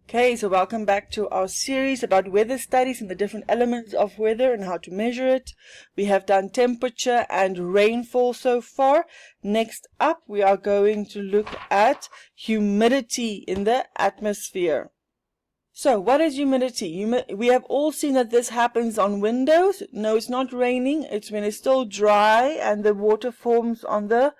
Okay, so welcome back to our series about weather studies and the different elements of weather and how to measure it. We have done temperature and rainfall so far. Next up, we are going to look at humidity in the atmosphere. So, what is humidity? We have all seen that this happens on windows. No, it's not raining. It's when it's still dry and the water forms on the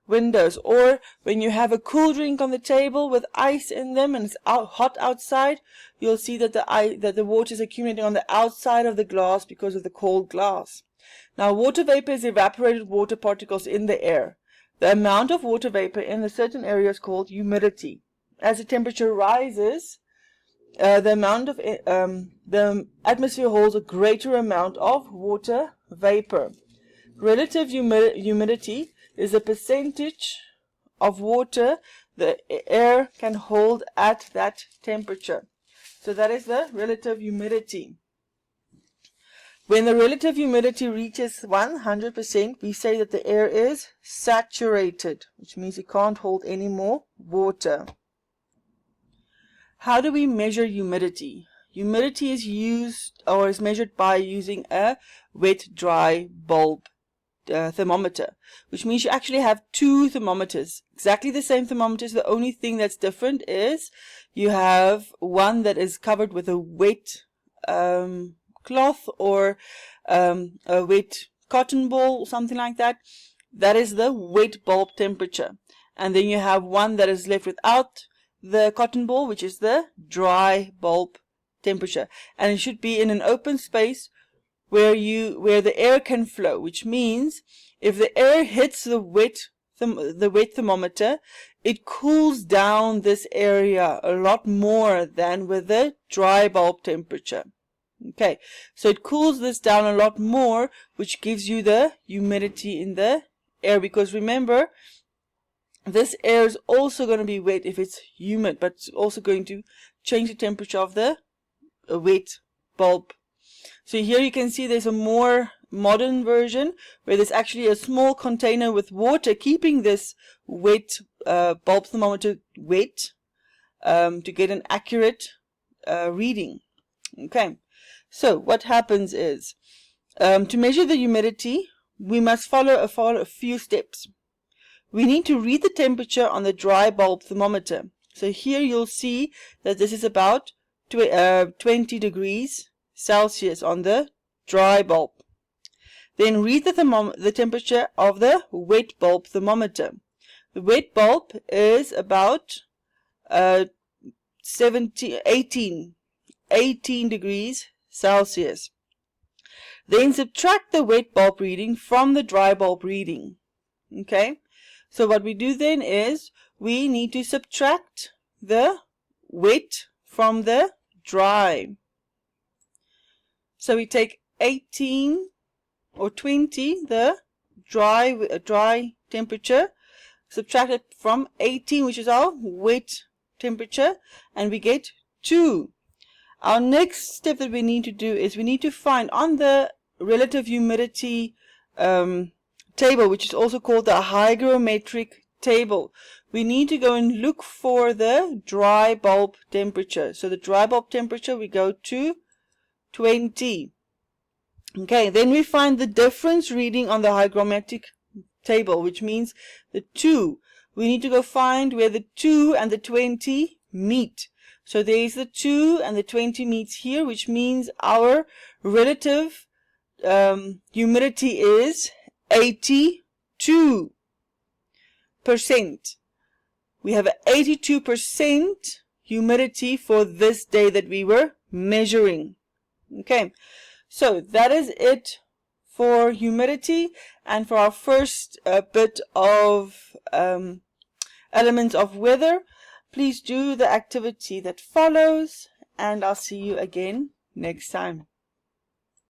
windows, or when you have a cool drink on the table with ice in them and it's hot outside, you'll see that the water is accumulating on the outside of the glass because of the cold glass. Now, water vapor is evaporated water particles in the air. The amount of water vapor in a certain area is called humidity. As the temperature rises, the atmosphere holds a greater amount of water vapor. Relative humidity is the percentage of water the air can hold at that temperature. So that is the relative humidity. When the relative humidity reaches 100%, we say that the air is saturated, which means it can't hold any more water. How do we measure humidity? Humidity is measured by using a wet-dry bulb thermometer, which means you actually have two thermometers, exactly the same thermometers. The only thing that's different is you have one that is covered with a wet cloth or a wet cotton ball, something like that. That is the wet bulb temperature. And then you have one that is left without the cotton ball, which is the dry bulb temperature, and it should be in an open space where the air can flow, which means if the air hits the wet thermometer, it cools down this area a lot more than with the dry bulb temperature. Okay, so it cools this down a lot more, which gives you the humidity in the air, because remember, this air is also going to be wet if it's humid, but it's also going to change the temperature of the wet bulb. So here you can see there's a more modern version where there's actually a small container with water keeping this wet bulb thermometer wet to get an accurate reading. Okay, so what happens is to measure the humidity, we must follow a few steps. We need to read the temperature on the dry bulb thermometer. So here you'll see that this is about 20 degrees Celsius on the dry bulb. Then read the temperature of the wet bulb thermometer. The wet bulb is about 18 degrees Celsius. Then subtract the wet bulb reading from the dry bulb reading. Okay, so what we do then is we need to subtract the wet from the dry. So we take 18 or 20, the dry temperature, subtract it from 18, which is our wet temperature, and we get 2. Our next step that we need to do is we need to find on the relative humidity table, which is also called the hygrometric table, we need to go and look for the dry bulb temperature. So the dry bulb temperature, we go to 20. Okay, then we find the difference reading on the hygrometric table, which means the 2. We need to go find where the 2 and the 20 meet. So there's the 2 and the 20 meets here, which means our relative humidity is 82%. We have an 82% humidity for this day that we were measuring. Okay, so that is it for humidity and for our first bit of elements of weather. Please do the activity that follows, and I'll see you again next time.